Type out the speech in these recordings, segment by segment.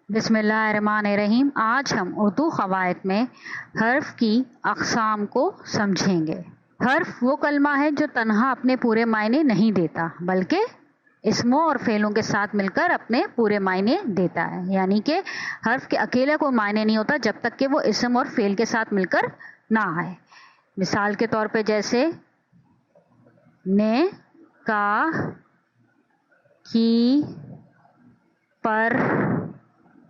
بسم اللہ الرحمن الرحیم۔ آج ہم اردو قواعد میں حرف کی اقسام کو سمجھیں گے۔ حرف وہ کلمہ ہے جو تنہا اپنے پورے معنی نہیں دیتا بلکہ اسموں اور فعلوں کے ساتھ مل کر اپنے پورے معنی دیتا ہے، یعنی کہ حرف کے اکیلے کوئی معنی نہیں ہوتا جب تک کہ وہ اسم اور فعل کے ساتھ مل کر نہ آئے۔ مثال کے طور پہ جیسے نے، کا، کی، پر،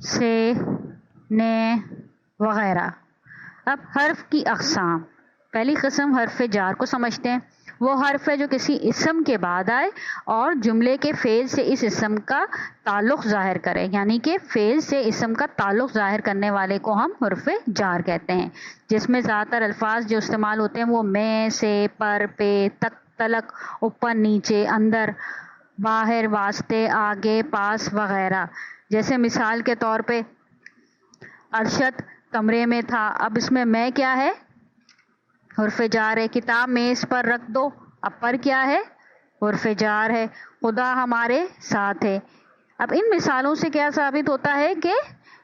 سے، نے وغیرہ۔ اب حرف کی اقسام۔ پہلی قسم حرف جار کو سمجھتے ہیں۔ وہ حرف ہے جو کسی اسم کے بعد آئے اور جملے کے فعل سے اس اسم کا تعلق ظاہر کرے، یعنی کہ فعل سے اسم کا تعلق ظاہر کرنے والے کو ہم حرف جار کہتے ہیں، جس میں زیادہ تر الفاظ جو استعمال ہوتے ہیں وہ میں، سے، پر، پہ، تک، تلک، اوپر، نیچے، اندر، باہر، واسطے، آگے، پاس وغیرہ۔ جیسے مثال کے طور پہ ارشد کمرے میں تھا، اب اس میں کیا ہے؟ حرف جار ہے۔ کتاب میز پر رکھ دو، اب پر کیا ہے؟ حرف جار ہے۔ خدا ہمارے ساتھ ہے۔ اب ان مثالوں سے کیا ثابت ہوتا ہے کہ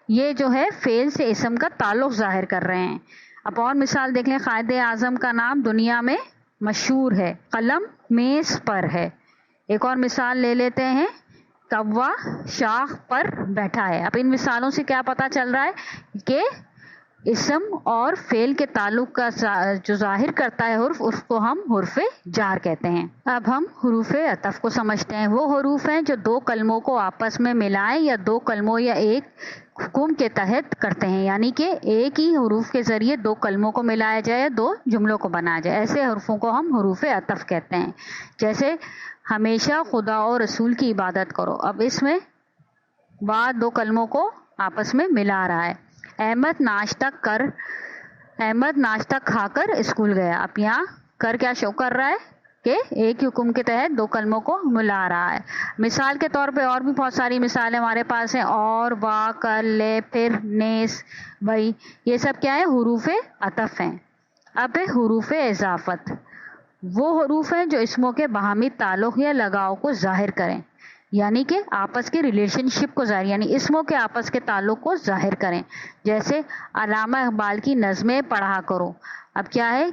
یہ جو ہے فعل سے اسم کا تعلق ظاہر کر رہے ہیں۔ اب اور مثال دیکھ لیں، قائد اعظم کا نام دنیا میں مشہور ہے، قلم میز پر ہے۔ ایک اور مثال لے لیتے ہیں، کوا شاخ پر بیٹھا ہے۔ اب ان مثالوں سے کیا پتا چل رہا ہے کہ اسم اور فعل کے تعلق کا جو ظاہر کرتا ہے حرف، اس کو ہم حرف جار کہتے ہیں۔ اب ہم حروف عطف کو سمجھتے ہیں۔ وہ حروف ہیں جو دو کلموں کو آپس میں ملائیں یا دو کلموں یا ایک حکم کے تحت کرتے ہیں، یعنی کہ ایک ہی حروف کے ذریعے دو کلموں کو ملایا جائے، دو جملوں کو بنایا جائے۔ ایسے حروفوں کو ہم حروف عطف کہتے ہیں۔ جیسے ہمیشہ خدا اور رسول کی عبادت کرو، اب اس میں بعد دو کلموں کو آپس میں ملا رہا ہے۔ احمد ناشتہ کھا کر اسکول گیا، اب یہاں کر کیا شو کر رہا ہے کہ ایک حکم کے تحت دو کلموں کو ملا رہا ہے۔ مثال کے طور پہ اور بھی بہت ساری مثالیں ہمارے پاس ہیں، اور، وا، کر، لے، پھر، نیس، بھائی، یہ سب کیا ہے؟ حروف عطف ہیں۔ اب ہے حروف اضافت۔ وہ حروف ہیں جو اسموں کے باہمی تعلق یا لگاؤ کو ظاہر کریں، یعنی کہ آپس کے ریلیشن شپ کو ظاہر، یعنی اسموں کے آپس کے تعلق کو ظاہر کریں۔ جیسے علامہ اقبال کی نظمیں پڑھا کرو، اب کیا ہے؟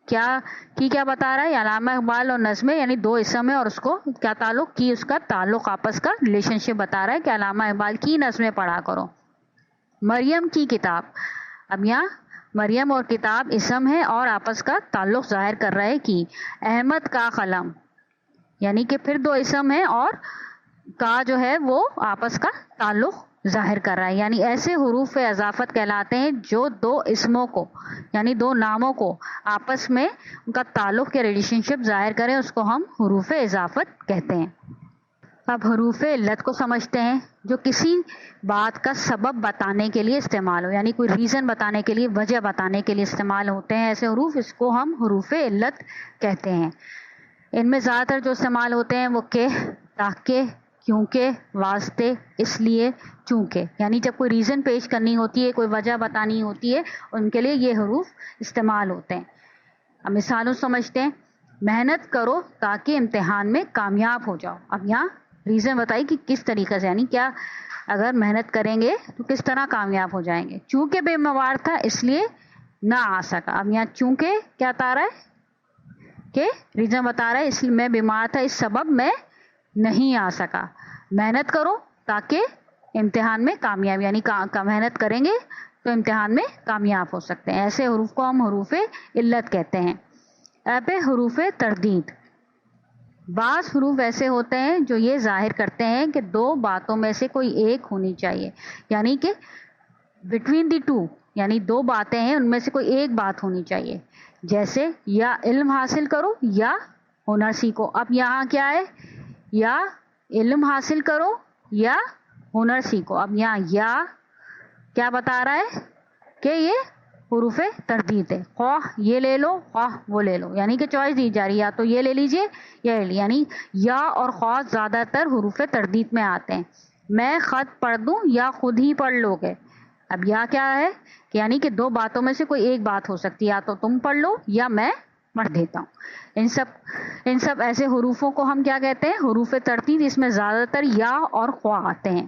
کیا بتا رہا ہے؟ علامہ اقبال اور نظمیں یعنی دو اسم ہے اور اس کو کیا تعلق؟ کی، اس کا تعلق، آپس کا ریلیشن شپ بتا رہا ہے کہ علامہ اقبال کی نظمیں پڑھا کرو۔ مریم کی کتاب، اب یہاں مریم اور کتاب اسم ہے اور آپس کا تعلق ظاہر کر رہا ہے کی۔ احمد کا قلم، یعنی کہ پھر دو اسم ہے اور کا جو ہے وہ آپس کا تعلق ظاہر کر رہا ہے، یعنی ایسے حروف اضافت کہلاتے ہیں جو دو اسموں کو یعنی دو ناموں کو آپس میں ان کا تعلق یا ریلیشن شپ ظاہر کریں، اس کو ہم حروف اضافت کہتے ہیں۔ اب حروف علت کو سمجھتے ہیں، جو کسی بات کا سبب بتانے کے لیے استعمال ہو، یعنی کوئی ریزن بتانے کے لیے، وجہ بتانے کے لیے استعمال ہوتے ہیں ایسے حروف، اس کو ہم حروف علت کہتے ہیں۔ ان میں زیادہ تر جو استعمال ہوتے ہیں وہ کہ، تاکہ، کیونکہ، واسطے، اس لیے، چونکہ، یعنی جب کوئی ریزن پیش کرنی ہوتی ہے، کوئی وجہ بتانی ہوتی ہے، ان کے لیے یہ حروف استعمال ہوتے ہیں۔ اب مثالوں سمجھتے ہیں، محنت کرو تاکہ امتحان میں کامیاب ہو جاؤ، اب یہاں ریزن بتائی کہ کس طریقے سے، یعنی کیا اگر محنت کریں گے تو کس طرح کامیاب ہو جائیں گے۔ چونکہ بیمار تھا اس لیے نہ آ سکا، اب یہاں چونکہ کیا بتا رہا ہے کہ ریزن بتا رہا ہے، اس لیے میں بیمار تھا، اس سبب میں نہیں آ سکا۔ محنت کرو تاکہ امتحان میں کامیاب، یعنی محنت کریں گے تو امتحان میں کامیاب ہو سکتے ہیں۔ ایسے حروف کو ہم حروف علت کہتے ہیں۔ اب حروف تردید۔ بعض حروف ایسے ہوتے ہیں جو یہ ظاہر کرتے ہیں کہ دو باتوں میں سے کوئی ایک ہونی چاہیے، یعنی کہ بٹوین دی ٹو، یعنی دو باتیں ہیں ان میں سے کوئی ایک بات ہونی چاہیے۔ جیسے یا علم حاصل کرو یا ہنر سیکھو، اب یہاں کیا ہے؟ یا علم حاصل کرو یا ہنر سیکھو، اب یہاں یا کیا بتا رہا ہے کہ یہ حروف تردید ہے، خواہ یہ لے لو خواہ وہ لے لو، یعنی کہ چوائس دی جا رہی ہے، یا تو یہ لے لیجئے یا یہ، یعنی یا اور خواہ زیادہ تر حروف تردید میں آتے ہیں۔ میں خط پڑھ دوں یا خود ہی پڑھ لو گے، اب یا کیا ہے کہ یعنی کہ دو باتوں میں سے کوئی ایک بات ہو سکتی ہے، یا تو تم پڑھ لو یا میں پڑھ دیتا ہوں۔ ان سب ایسے حروفوں کو ہم کیا کہتے ہیں؟ حروف تردید، اس میں زیادہ تر یا اور خواہ آتے ہیں۔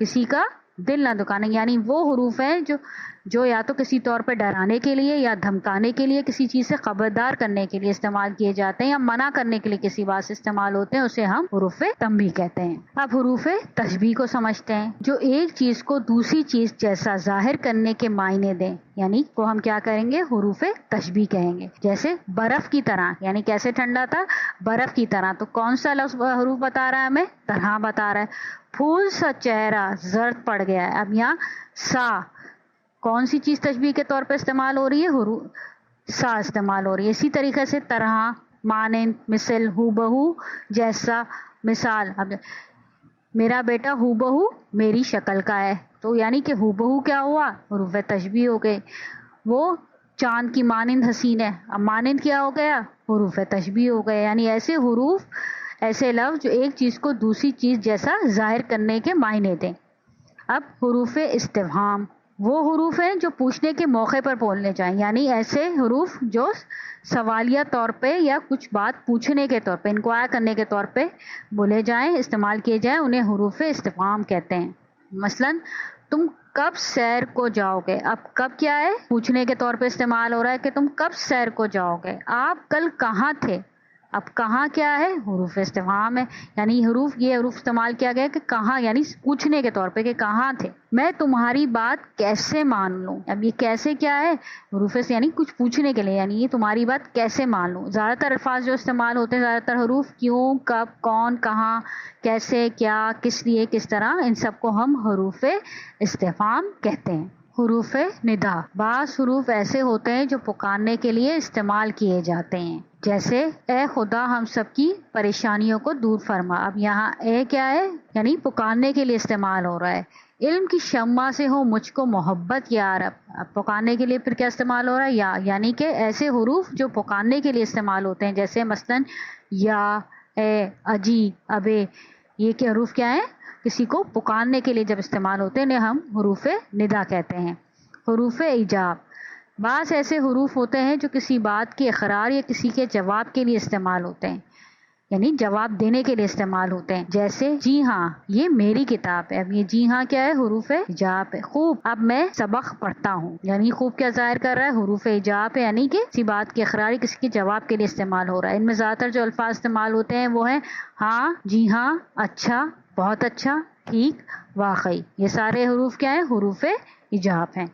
کسی کا دل نہ دکھانے، یعنی وہ حروف ہیں جو یا تو کسی طور پہ ڈرانے کے لیے یا دھمکانے کے لیے، کسی چیز سے خبردار کرنے کے لیے استعمال کیے جاتے ہیں، یا منع کرنے کے لیے کسی بات سے استعمال ہوتے ہیں، اسے ہم حروف تنبیہ کہتے ہیں۔ اب حروف تشبیہ کو سمجھتے ہیں، جو ایک چیز کو دوسری چیز جیسا ظاہر کرنے کے معنی دیں، یعنی کو ہم کیا کریں گے؟ حروف تشبیہ کہیں گے۔ جیسے برف کی طرح، یعنی کیسے ٹھنڈا تھا؟ برف کی طرح، تو کون سا لفظ حروف بتا رہا ہے ہمیں؟ طرح بتا رہا ہے۔ پھول سا چہرہ زرد پڑ گیا ہے، اب یہاں سا کون سی چیز تشبیہ کے طور پہ استعمال ہو رہی ہے؟ حروف سا استعمال ہو رہی ہے۔ اسی طریقے سے طرح، مانند، مثل، ہو بہو، جیسا، مثال۔ اب میرا بیٹا ہو بہو میری شکل کا ہے، تو یعنی کہ ہو بہو کیا ہوا؟ حروف تشبیہ ہو گئے۔ وہ چاند کی مانند حسین ہے، اب مانند کیا ہو گیا؟ حروف تشبیہ ہو گئے۔ یعنی ایسے حروف، ایسے لفظ جو ایک چیز کو دوسری چیز جیسا ظاہر کرنے کے معنی دیں۔ اب حروف استفہام وہ حروف ہیں جو پوچھنے کے موقع پر بولنے جائیں، یعنی ایسے حروف جو سوالیہ طور پہ یا کچھ بات پوچھنے کے طور پہ، انکوائر کرنے کے طور پہ بولے جائیں، استعمال کیے جائیں، انہیں حروف استفہام کہتے ہیں۔ مثلا تم کب سیر کو جاؤ گے؟ اب کب کیا ہے؟ پوچھنے کے طور پہ استعمال ہو رہا ہے کہ تم کب سیر کو جاؤ گے۔ آپ کل کہاں تھے؟ اب کہاں کیا ہے؟ حروف استفہام ہے، یعنی یہ حروف استعمال کیا گیا کہ کہاں، یعنی پوچھنے کے طور پہ کہ کہاں تھے۔ میں تمہاری بات کیسے مان لوں؟ اب یہ کیسے کیا ہے؟ حروف یعنی کچھ پوچھنے کے لیے، یعنی یہ تمہاری بات کیسے مان لوں۔ زیادہ تر الفاظ جو استعمال ہوتے ہیں، زیادہ تر حروف کیوں، کب، کون، کہاں، کیسے، کیا، کس لیے، کس طرح، ان سب کو ہم حروف استفہام کہتے ہیں۔ حروف ندا بعض حروف ایسے ہوتے ہیں جو پکارنے کے لیے استعمال کیے جاتے ہیں، جیسے اے خدا ہم سب کی پریشانیوں کو دور فرما۔ اب یہاں اے کیا ہے؟ یعنی پکارنے کے لیے استعمال ہو رہا ہے۔ علم کی شمع سے ہو مجھ کو محبت یا رب، اب پکارنے کے لیے پھر کیا استعمال ہو رہا ہے؟ یعنی کہ ایسے حروف جو پکارنے کے لیے استعمال ہوتے ہیں، جیسے مثلا یا، اے، اجی، ابے، یہ کہ حروف کیا ہیں؟ کسی کو پکارنے کے لیے جب استعمال ہوتے ہیں انہیں ہم حروف ندا کہتے ہیں۔ حروف ایجاب بعض ایسے حروف ہوتے ہیں جو کسی بات کے اقرار یا کسی کے جواب کے لیے استعمال ہوتے ہیں، یعنی جواب دینے کے لیے استعمال ہوتے ہیں، جیسے جی ہاں یہ میری کتاب ہے۔ اب یہ جی ہاں کیا ہے؟ حروف ایجاب ہے۔ خوب اب میں سبق پڑھتا ہوں، یعنی خوب کیا ظاہر کر رہا ہے؟ حروف ایجاب ہے، یعنی کہ کسی بات کے اقرار یا کسی کے جواب کے لیے استعمال ہو رہا ہے۔ ان میں زیادہ تر جو الفاظ استعمال ہوتے ہیں وہ ہیں ہاں، جی ہاں، اچھا، بہت اچھا، ٹھیک، واقعی۔ یہ سارے حروف کیا ہیں؟ حروف ایجاب ہیں۔